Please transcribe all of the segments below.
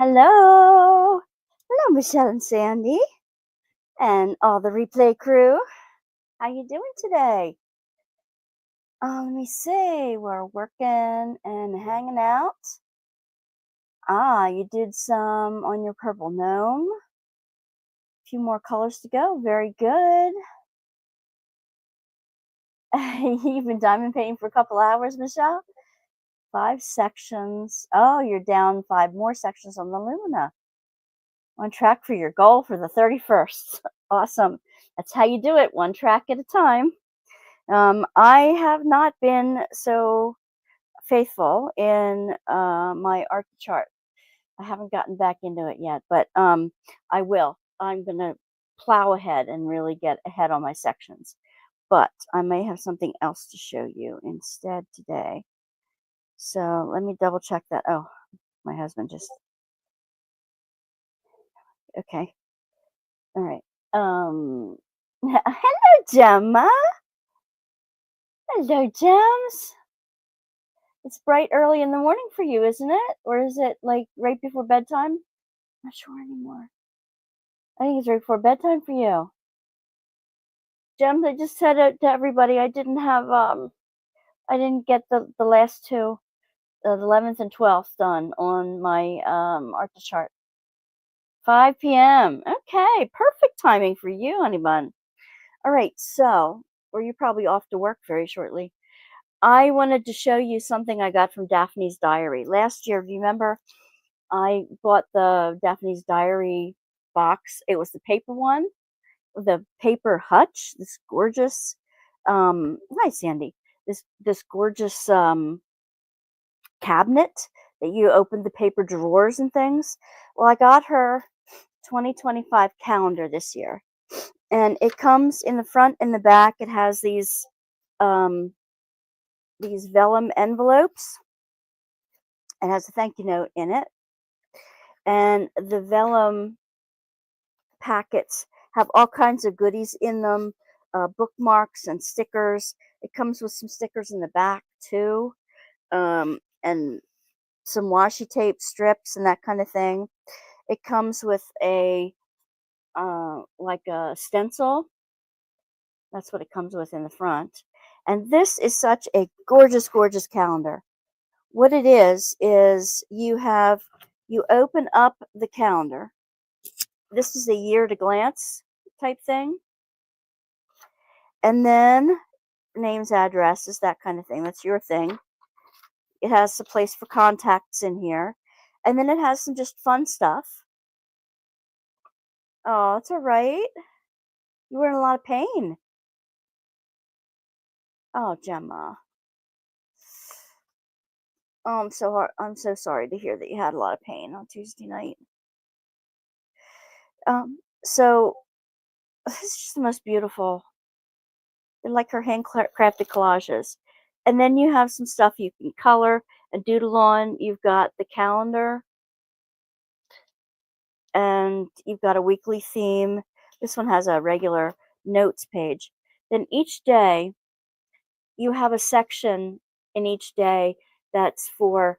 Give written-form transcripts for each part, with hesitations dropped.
Hello. Hello, Michelle and Sandy and all the replay crew. How you doing today? Let me see. We're working and hanging out. You did some on your purple gnome. A few more colors to go. Very good. You've been diamond painting for a couple hours, Michelle? 5 sections. Oh, you're down 5 more sections on the Lumina. On track for your goal for the 31st. Awesome. That's how you do it, one track at a time. I have not been so faithful in my art chart. I haven't gotten back into it yet, but I will. I'm going to plow ahead and really get ahead on my sections. But I may have something else to show you instead today. So let me double check that. Oh, my husband just... Okay. All right. Hello, Gemma. Hello, Gems. It's bright early in the morning for you, isn't it? Or is it like right before bedtime? I'm not sure anymore. I think it's right before bedtime for you. Gems, I just said it to everybody. I didn't have I didn't get the last two, the 11th and 12th done on my art chart. 5 p.m. Okay, perfect timing for you, honey bun. All right, so, or you're probably off to work very shortly. I wanted to show you something I got from Daphne's Diary. Last year, do you remember, I bought the Daphne's Diary box. It was the paper one, the paper hutch, this gorgeous, hi Sandy, this gorgeous cabinet that you open the paper drawers and things. Well, I got her 2025 calendar this year, and it comes in the front and the back. It has these vellum envelopes. It has a thank you note in it, and the vellum packets have all kinds of goodies in them, bookmarks and stickers. It comes with some stickers in the back too, and some washi tape strips and that kind of thing. It comes with a like a stencil. That's what it comes with in the front. And this is such a gorgeous, gorgeous calendar. What it is you open up the calendar. This is a year to glance type thing. And then names, addresses, that kind of thing. That's your thing. It has a place for contacts in here. And then it has some just fun stuff. Oh, it's all right. You were in a lot of pain. Oh, Gemma. Oh, I'm so sorry to hear that you had a lot of pain on Tuesday night. So this is just the most beautiful. They're like her handcrafted collages. And then you have some stuff you can color and doodle on. You've got the calendar, and you've got a weekly theme. This one has a regular notes page. Then each day, you have a section in each day that's for,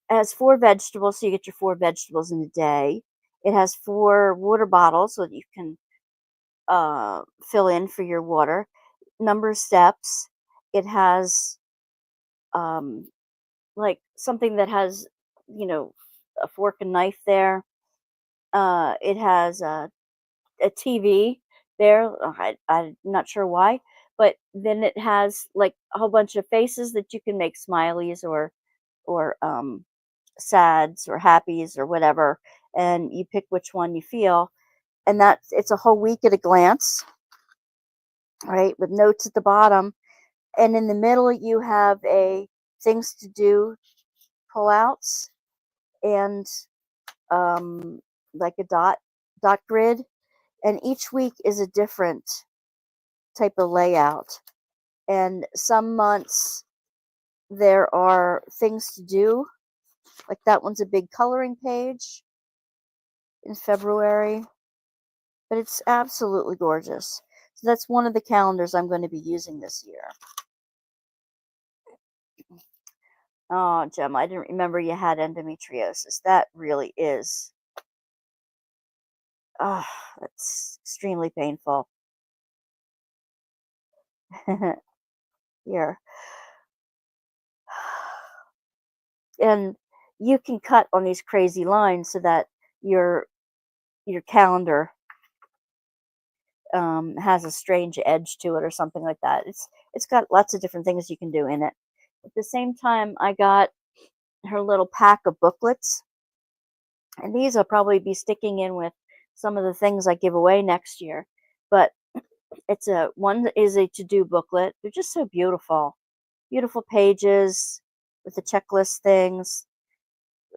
has 4 vegetables, so you get your 4 vegetables in a day. It has 4 water bottles so that you can fill in for your water. Number of steps. It has like something that has, a fork and knife there. It has a TV there. I'm not sure why, but then it has like a whole bunch of faces that you can make smileys or sads or happies or whatever, and you pick which one you feel, and it's a whole week at a glance, right? With notes at the bottom, and in the middle you have a things to do pullouts and like a dot grid, and each week is a different type of layout. And some months there are things to do, like that one's a big coloring page in February, but it's absolutely gorgeous. So that's one of the calendars I'm going to be using this year. Oh, Gemma, I didn't remember you had endometriosis. That really is, oh, that's extremely painful. Here. And you can cut on these crazy lines so that your your calendar has a strange edge to it or something like that. It's got lots of different things you can do in it. At the same time, I got her little pack of booklets, and these I'll probably be sticking in with some of the things I give away next year. But it's a one is a to-do booklet. They're just so beautiful. Beautiful pages with the checklist things.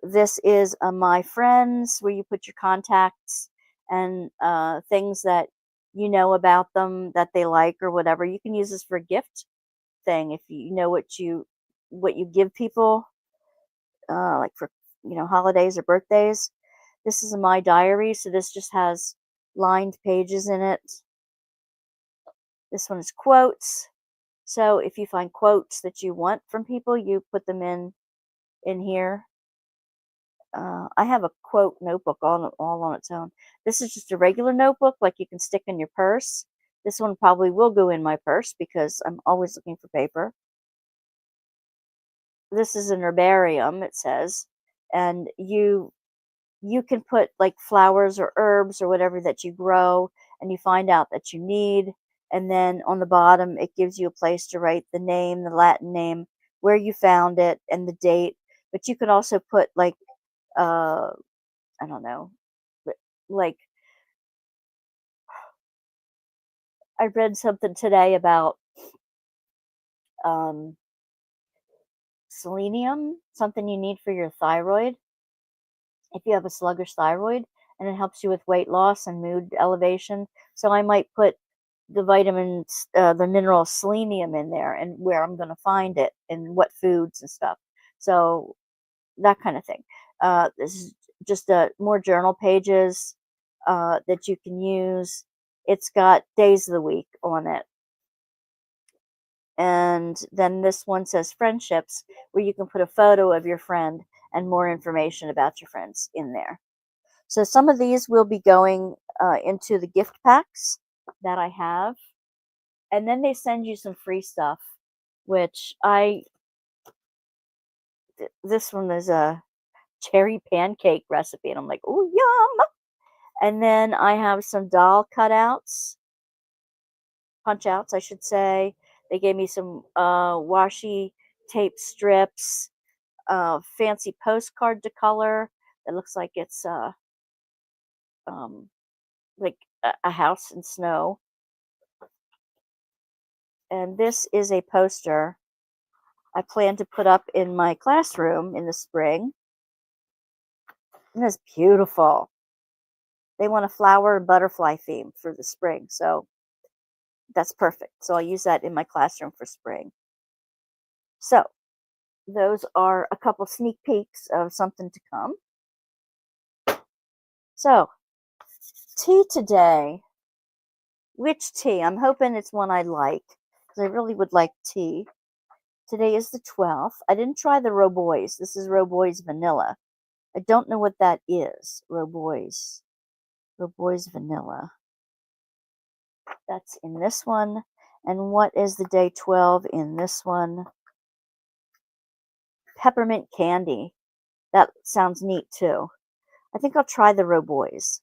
This is my friends, where you put your contacts and things that you know about them that they like or whatever. You can use this for a gift thing if you know what you give people, like for holidays or birthdays. This is my diary, so this just has lined pages in it. This one is quotes. So if you find quotes that you want from people, you put them in here. I have a quote notebook all on its own. This is just a regular notebook, like you can stick in your purse. This one probably will go in my purse because I'm always looking for paper. This is an herbarium, it says, and you can put like flowers or herbs or whatever that you grow and you find out that you need, and then on the bottom it gives you a place to write the name, the Latin name, where you found it, and the date. But you can also put like uh I don't know, like I read something today about um, selenium, something you need for your thyroid if you have a sluggish thyroid, and it helps you with weight loss and mood elevation. So I might put the vitamins, the mineral selenium in there, and where I'm going to find it, and what foods and stuff. So that kind of thing. This is just more journal pages that you can use. It's got days of the week on it. And then this one says friendships, where you can put a photo of your friend and more information about your friends in there. So some of these will be going into the gift packs that I have. And then they send you some free stuff, which this one is a cherry pancake recipe. And I'm like, oh, yum. And then I have some doll cutouts, punch outs, I should say. They gave me some washi tape strips, fancy postcard to color. It looks like it's um, like a house in snow. And this is a poster I plan to put up in my classroom in the spring. And it's beautiful. They want a flower and butterfly theme for the spring, so that's perfect. So I'll use that in my classroom for spring. So those are a couple sneak peeks of something to come. So tea today. Which tea? I'm hoping it's one I like, because I really would like tea. Today is the 12th. I didn't try the Robois. This is Robois Vanilla. I don't know what that is. Robois. Robois Vanilla. That's in this one. And what is the day 12 in this one? Peppermint candy. That sounds neat too. I think I'll try the Robois.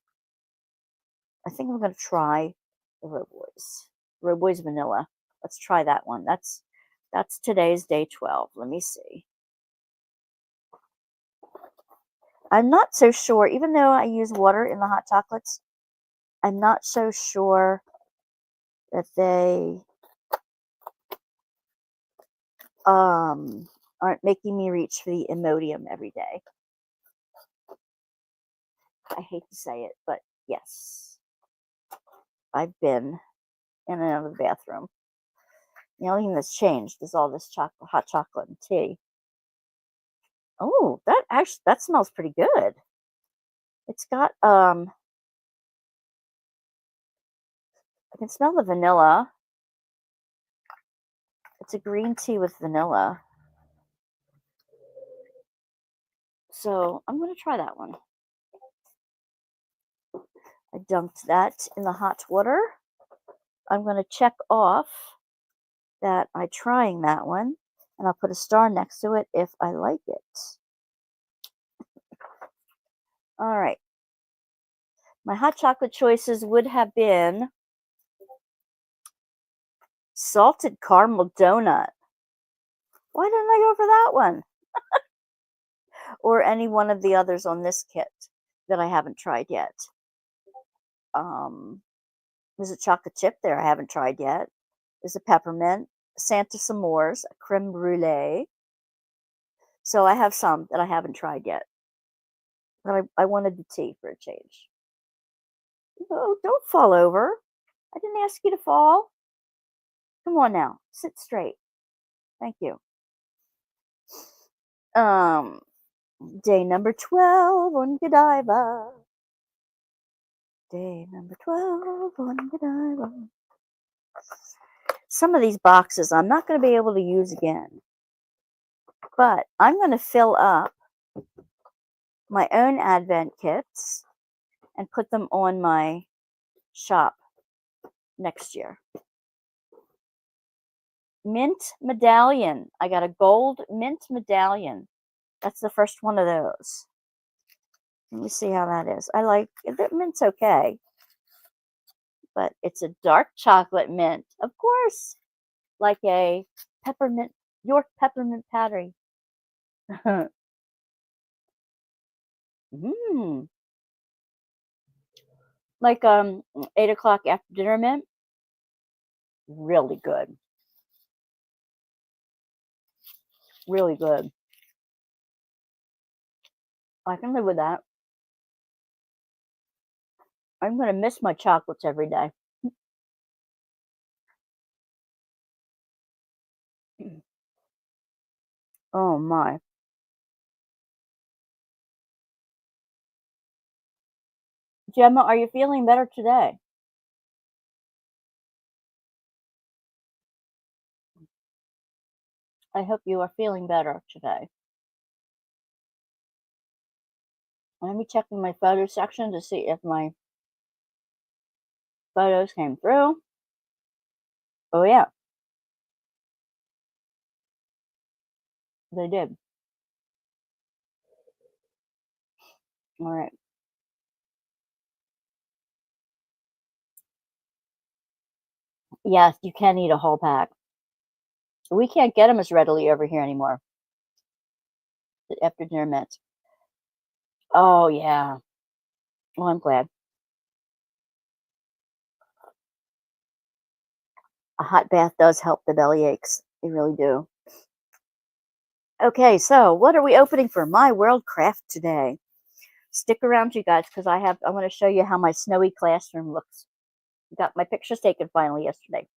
I think I'm going to try the Robois. Robois Vanilla. Let's try that one. That's today's day 12. Let me see. I'm not so sure, even though I use water in the hot chocolates, I'm not so sure that they aren't making me reach for the Imodium every day. I hate to say it, but yes, I've been in and out of the bathroom. The only thing that's changed is all this hot chocolate and tea. Oh, that smells pretty good. It's got I can smell the vanilla. It's a green tea with vanilla. So I'm going to try that one. I dumped that in the hot water. I'm going to check off that I'm trying that one, and I'll put a star next to it if I like it. All right. My hot chocolate choices would have been salted caramel donut. Why didn't I go for that one? Or any one of the others on this kit that I haven't tried yet. There's a chocolate chip there I haven't tried yet. There's a peppermint, Santa s'mores, a creme brulee. So I have some that I haven't tried yet. But I wanted the tea for a change. Oh, don't fall over. I didn't ask you to fall. Come on now. Sit straight. Thank you. Day number 12 on Godiva. Day number 12 on Godiva. Some of these boxes I'm not going to be able to use again. But I'm going to fill up my own Advent kits and put them on my shop next year. Mint medallion. I got a gold mint medallion. That's the first one of those. Let me see how that is. I like it. Mint's okay. But it's a dark chocolate mint. Of course. Like a peppermint, York peppermint patty. Like 8 o'clock after dinner mint. Really good. Really good. I can live with that. I'm going to miss my chocolates every day. Oh my. Gemma, are you feeling better today? I hope you are feeling better today. Let me check in my photo section to see if my photos came through. Oh yeah. They did. All right. Yes, you can eat a whole pack. We can't get them as readily over here anymore. After dinner mints. Oh yeah. Well, I'm glad. A hot bath does help the belly aches. They really do. Okay, so what are we opening for My World Craft today? Stick around, you guys, because I want to show you how my snowy classroom looks. Got my pictures taken finally yesterday.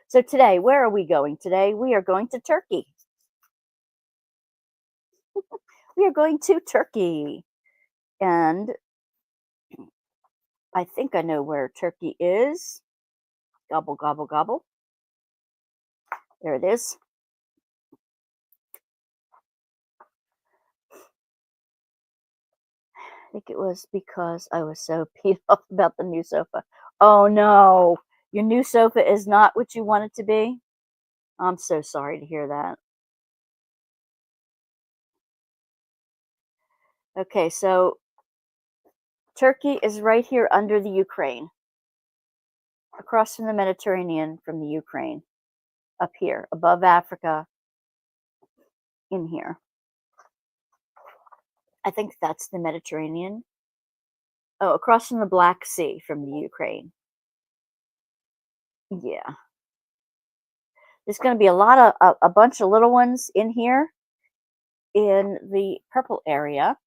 So today, where are we going today? We are going to Turkey. We are going to Turkey. And I think I know where Turkey is. Gobble, gobble, gobble. There it is. I think it was because I was so peeved off about the new sofa. Oh no, your new sofa is not what you want it to be. I'm so sorry to hear that. Okay, so Turkey is right here under the Ukraine, across from the Mediterranean from the Ukraine, up here, above Africa, in here. I think that's the Mediterranean. Oh, across from the Black Sea from the Ukraine. Yeah. There's going to be a bunch of little ones in here in the purple area.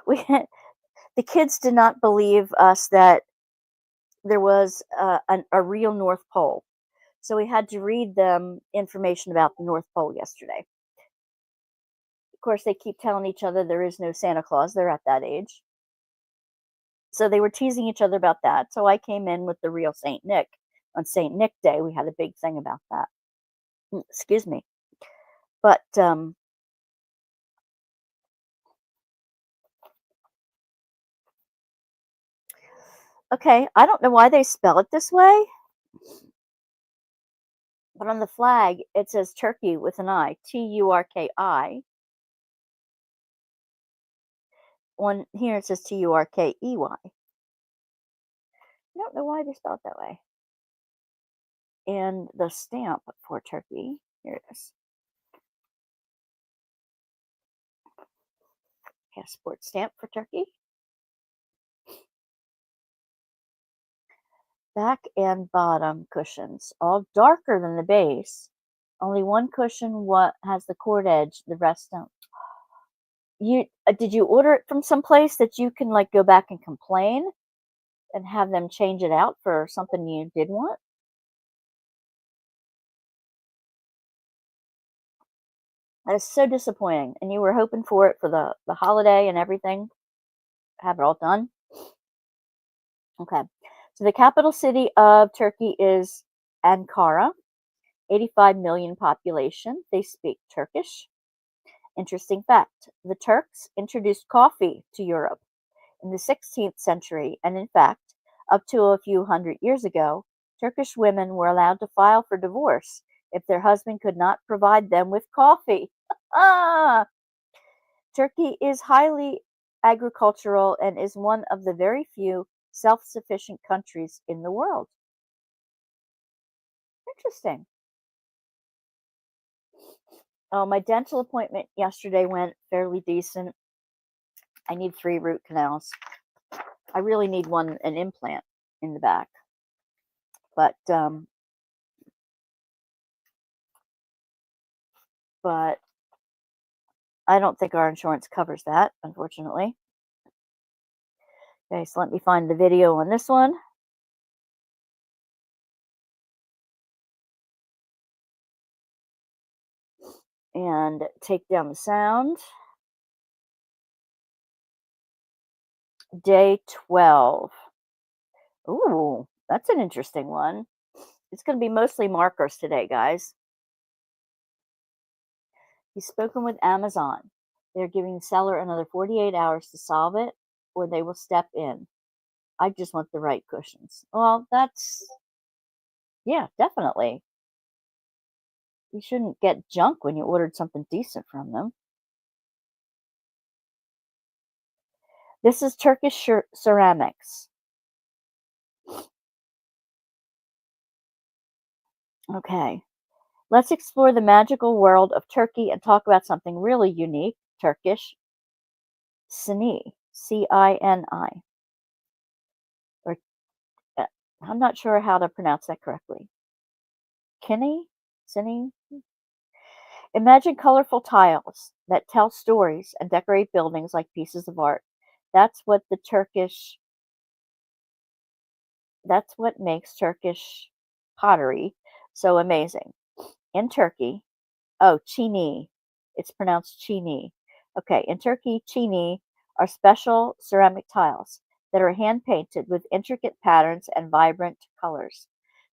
The kids did not believe us that there was a real North Pole. So we had to read them information about the North Pole yesterday. Of course, they keep telling each other there is no Santa Claus. They're at that age. So they were teasing each other about that. So I came in with the real St. Nick. On St. Nick Day, we had a big thing about that. Excuse me. But Okay, I don't know why they spell it this way, but on the flag it says Turkey with an I, Turki. On here it says Turkey. I don't know why they spell it that way. And the stamp for Turkey, here it is. Passport stamp for Turkey. Back and bottom cushions, all darker than the base. Only one cushion has the cord edge, the rest don't. Did you order it from some place that you can like go back and complain and have them change it out for something you did want? That is so disappointing. And you were hoping for it for the holiday and everything. Have it all done. Okay. So the capital city of Turkey is Ankara. 85 million population. They speak Turkish. Interesting fact, the Turks introduced coffee to Europe in the 16th century, and in fact, up to a few hundred years ago, Turkish women were allowed to file for divorce if their husband could not provide them with coffee. Ah! Turkey is highly agricultural and is one of the very few self-sufficient countries in the world. Interesting. Oh, my dental appointment yesterday went fairly decent. I need 3 root canals. I really need an implant in the back. But I don't think our insurance covers that, unfortunately. Okay, so let me find the video on this one. And take down the sound. Day 12. Ooh, that's an interesting one. It's going to be mostly markers today, guys. He's spoken with Amazon. They're giving the seller another 48 hours to solve it, or they will step in. I just want the right cushions. Well, yeah, definitely. You shouldn't get junk when you ordered something decent from them. This is Turkish ceramics. Okay. Let's explore the magical world of Turkey and talk about something really unique, Turkish cini, Cini. Or I'm not sure how to pronounce that correctly. Kini? Cini? Imagine colorful tiles that tell stories and decorate buildings like pieces of art. That's what the Turkish That's what makes Turkish pottery so amazing. In Turkey, oh, chini. It's pronounced chini. Okay, in Turkey, chini are special ceramic tiles that are hand painted with intricate patterns and vibrant colors.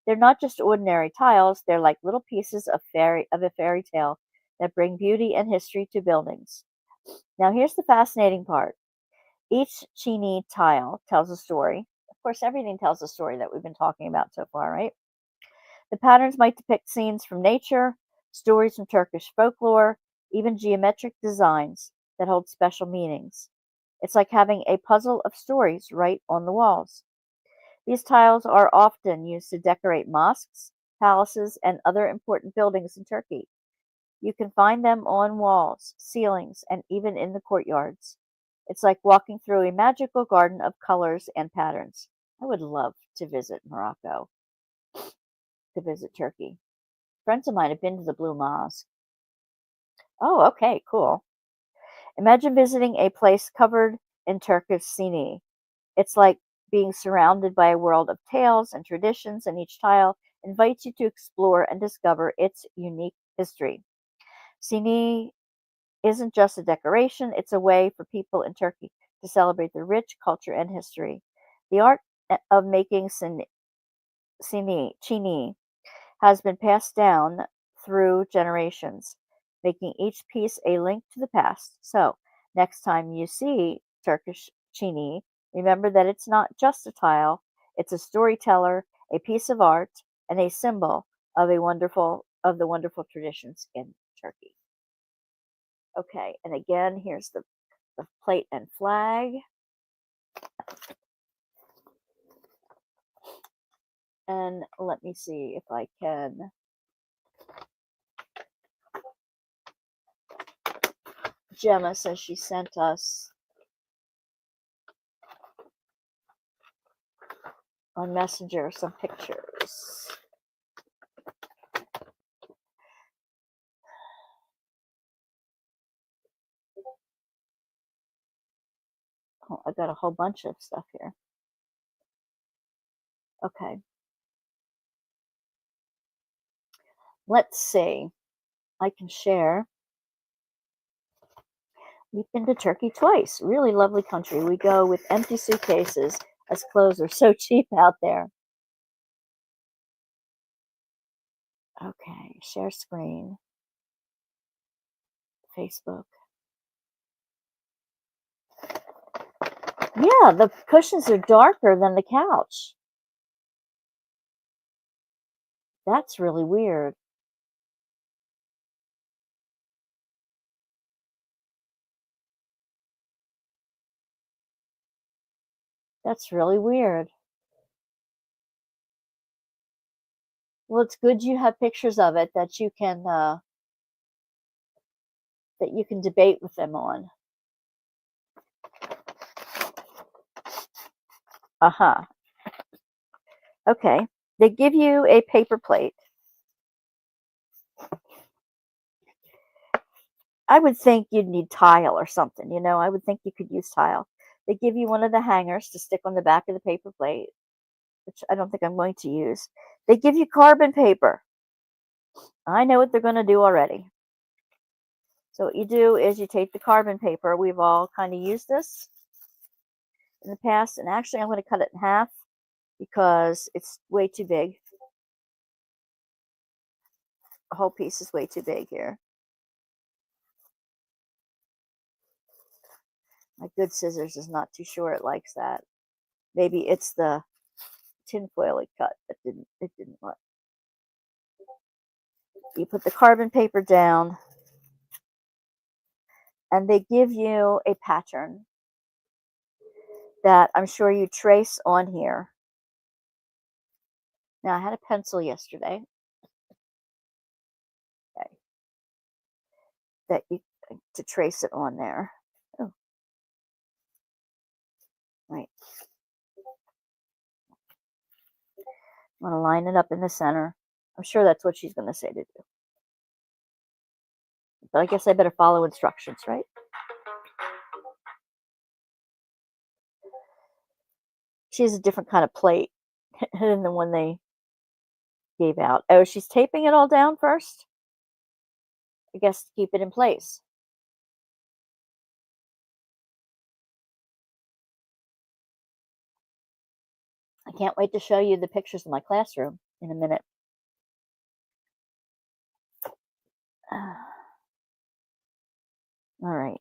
They're not just ordinary tiles, they're like little pieces of a fairy tale that bring beauty and history to buildings. Now, here's the fascinating part. Each chini tile tells a story. Of course, everything tells a story that we've been talking about so far, right? The patterns might depict scenes from nature, stories from Turkish folklore, even geometric designs that hold special meanings. It's like having a puzzle of stories right on the walls. These tiles are often used to decorate mosques, palaces, and other important buildings in Turkey. You can find them on walls, ceilings, and even in the courtyards. It's like walking through a magical garden of colors and patterns. I would love to visit Morocco, to visit Turkey. Friends of mine have been to the Blue Mosque. Oh, okay, cool. Imagine visiting a place covered in Turkish scenery. It's like being surrounded by a world of tales and traditions, and each tile invites you to explore and discover its unique history. Scenery isn't just a decoration, it's a way for people in Turkey to celebrate their rich culture and history. The art of making chini has been passed down through generations, making each piece a link to the past. So, next time you see Turkish chini, remember that it's not just a tile, It's a storyteller, a piece of art, and a symbol of the wonderful traditions in Turkey. Okay, and again, here's the plate and flag. And let me see if I can. Gemma says she sent us on Messenger some pictures. Oh, I got a whole bunch of stuff here. Okay. Let's see. I can share. We've been to Turkey twice. Really lovely country. We go with empty suitcases as clothes are so cheap out there. Okay, share screen. Facebook. Yeah, the cushions are darker than the couch. That's really weird. That's really weird. Well, it's good you have pictures of it that you can debate with them on. Uh-huh. Okay. They give you a paper plate. I would think you'd need tile or something, you know. I would think you could use tile. They give you one of the hangers to stick on the back of the paper plate, which I don't think I'm going to use. They give you carbon paper. I know what they're going to do already. So what you do is you take the carbon paper. We've all kind of used this in the past, and actually I'm going to cut it in half because it's way too big. The whole piece is way too big here. My good scissors is not too sure it likes that. Maybe it's the tinfoil it cut that it didn't like. You put the carbon paper down, and they give you a pattern that I'm sure you trace on here. Now, I had a pencil yesterday. Okay. That you to trace it on there. Oh, right. I'm going to line it up in the center. I'm sure that's what she's going to say to do. But I guess I better follow instructions, right? She has a different kind of plate than the one they gave out. Oh, she's taping it all down first? I guess to keep it in place. I can't wait to show you the pictures of my classroom in a minute. All right.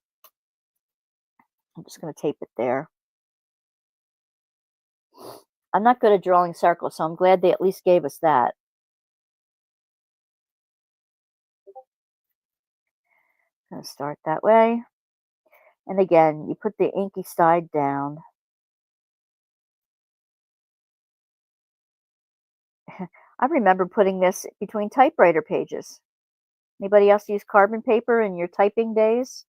I'm just going to tape it there. I'm not good at drawing circles, so I'm glad they at least gave us that. I'm going to start that way. And again, you put the inky side down. I remember putting this between typewriter pages. Anybody else use carbon paper in your typing days?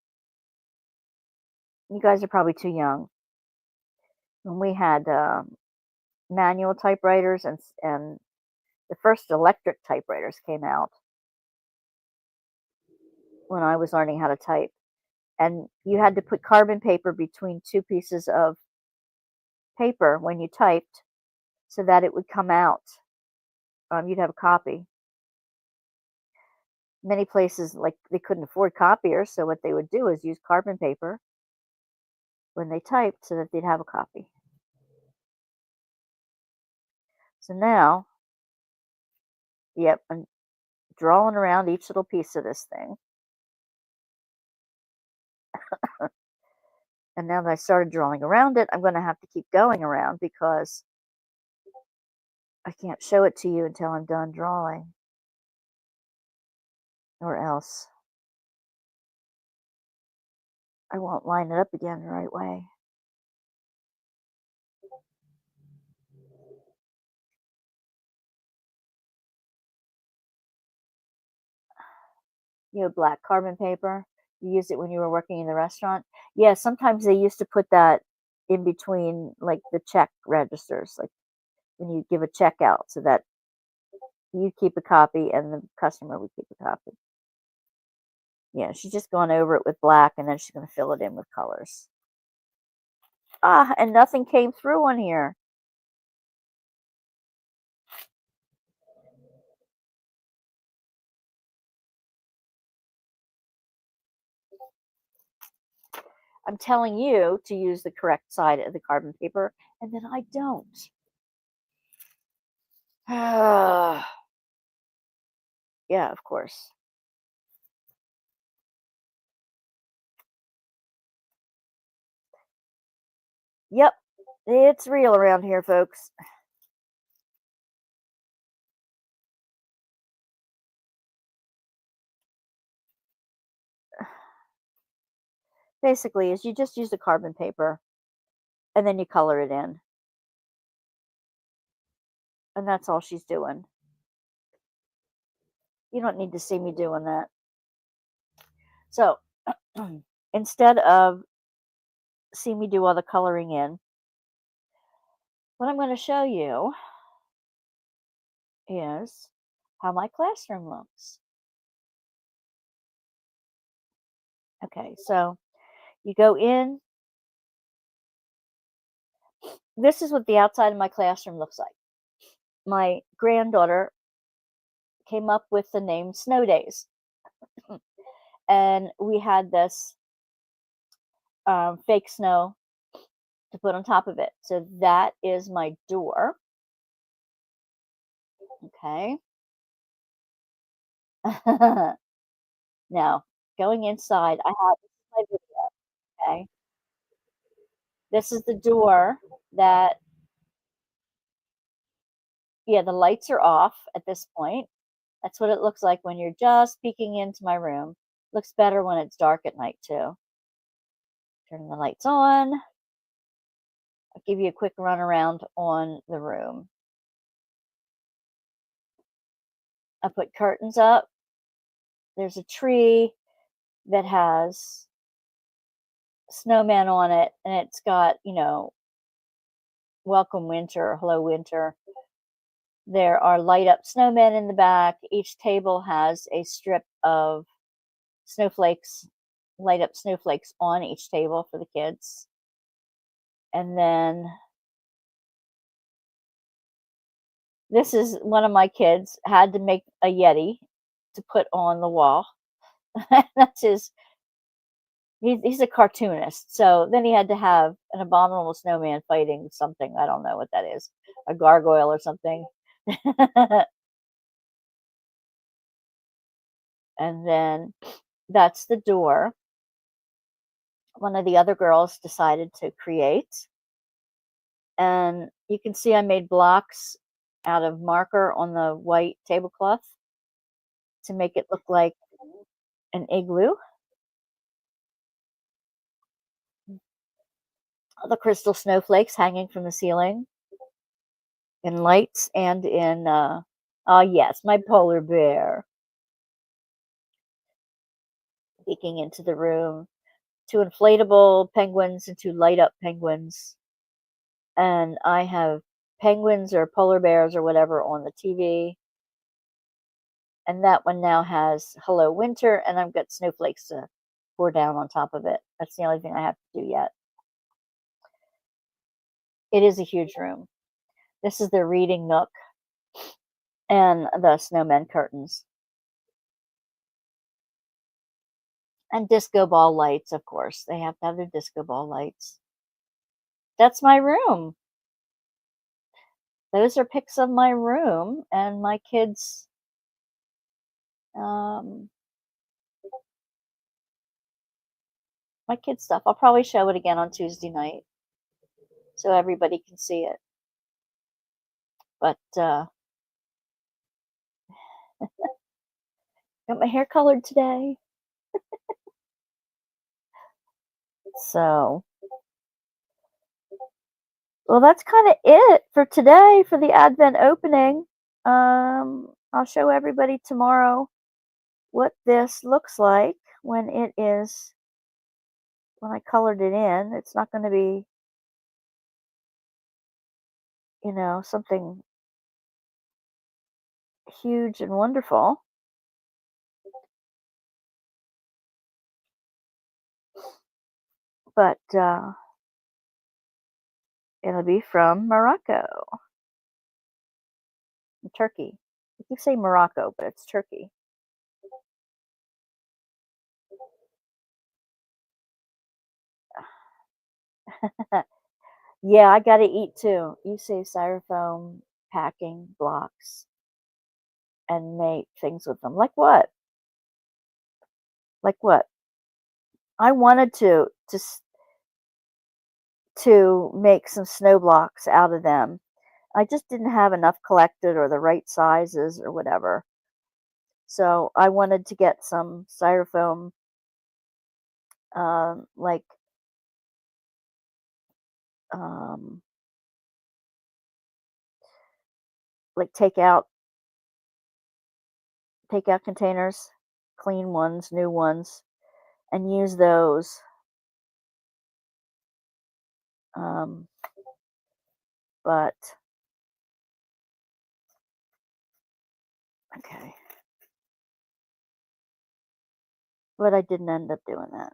You guys are probably too young. When we had manual typewriters and the first electric typewriters came out when I was learning how to type. And you had to put carbon paper between two pieces of paper when you typed so that it would come out. You'd have a copy. Many places, like, they couldn't afford copiers, so what they would do is use carbon paper when they typed so that they'd have a copy. So now, yep, I'm drawing around each little piece of this thing. And now that I started drawing around it, I'm going to have to keep going around because I can't show it to you until I'm done drawing, or else I won't line it up again the right way. You know, black carbon paper. You used it when you were working in the restaurant. Yeah, sometimes they used to put that in between, like the check registers, like when you give a check out, so that you keep a copy and the customer would keep a copy. Yeah, she's just going over it with black, and then she's going to fill it in with colors. Ah, and nothing came through on here. I'm telling you to use the correct side of the carbon paper, and then I don't. Yeah, of course. Yep, it's real around here, folks. Basically, is you just use the carbon paper and then you color it in. And that's all she's doing. You don't need to see me doing that. So, instead of see me do all the coloring in, what I'm going to show you is how my classroom looks. Okay, so you go in. This is what the outside of my classroom looks like. My granddaughter came up with the name Snow Days. And we had this fake snow to put on top of it. So that is my door. Okay. Now, going inside, I have this is my video. Okay. This is the door that, yeah, the lights are off at this point. That's what it looks like when you're just peeking into my room. Looks better when it's dark at night, too. Turn the lights on. I'll give you a quick run around on the room. I put curtains up. There's a tree that has snowman on it, and it's got, welcome winter, hello winter. There are light up snowmen in the back. Each table has a strip of snowflakes, light up snowflakes on each table for the kids. And then this is one of my kids had to make a Yeti to put on the wall. That's his. He's a cartoonist, so then he had to have an abominable snowman fighting something. I don't know what that is, a gargoyle or something. And then that's the door one of the other girls decided to create. And you can see I made blocks out of marker on the white tablecloth to make it look like an igloo. The crystal snowflakes hanging from the ceiling in lights and in, yes, my polar bear peeking into the room. 2 inflatable penguins and 2 light up penguins. And I have penguins or polar bears or whatever on the TV. And that one now has Hello Winter, and I've got snowflakes to pour down on top of it. That's the only thing I have to do yet. It is a huge room. This is the reading nook and the snowman curtains. And disco ball lights, of course. They have to have their disco ball lights. That's my room. Those are pics of my room and my kids' my kids' stuff. I'll probably show it again on Tuesday night so everybody can see it. But got my hair colored today. So, well, that's kind of it for today for the Advent opening. I'll show everybody tomorrow what this looks like when I colored it in. It's not going to be, something huge and wonderful. But it'll be from Morocco, Turkey. You keep saying Morocco, but it's Turkey. Yeah, I gotta eat too. You say styrofoam packing blocks and make things with them. Like what? Like what? I wanted to make some snow blocks out of them. I just didn't have enough collected or the right sizes or whatever. So I wanted to get some styrofoam, like um, like takeout containers, clean ones, new ones, and use those. Um, but okay, but I didn't end up doing that.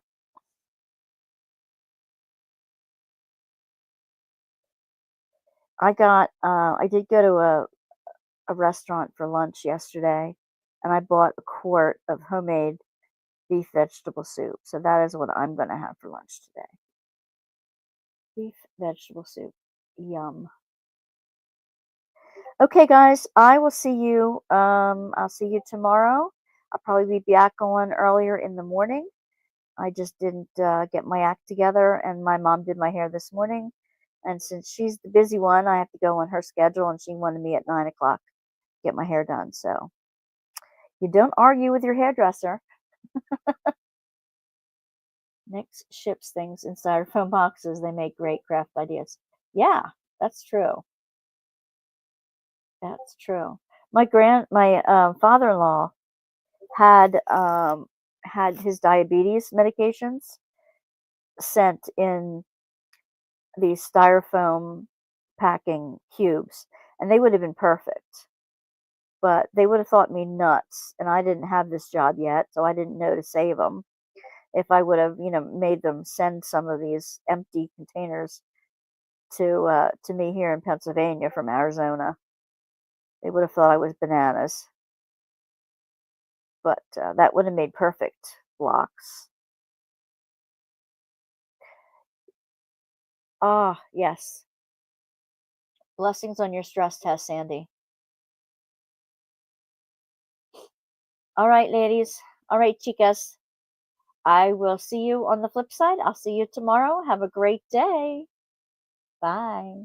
I did go to a restaurant for lunch yesterday, and I bought a quart of homemade beef vegetable soup. So that is what I'm going to have for lunch today. Beef vegetable soup. Yum. Okay, guys, I will see you. I'll see you tomorrow. I'll probably be back on earlier in the morning. I just didn't get my act together, and my mom did my hair this morning. And since she's the busy one, I have to go on her schedule, and she wanted me at 9 o'clock to get my hair done. So you don't argue with your hairdresser. Nix ships things in styrofoam boxes. They make great craft ideas. Yeah, that's true. That's true. My father-in-law had his diabetes medications sent in these styrofoam packing cubes, and they would have been perfect. But they would have thought me nuts, and I didn't have this job yet, so I didn't know to save them. If I would have, made them send some of these empty containers to me here in Pennsylvania from Arizona, they would have thought I was bananas. But that would have made perfect blocks. Ah, yes. Blessings on your stress test, Sandy. All right, ladies. All right, chicas. I will see you on the flip side. I'll see you tomorrow. Have a great day. Bye.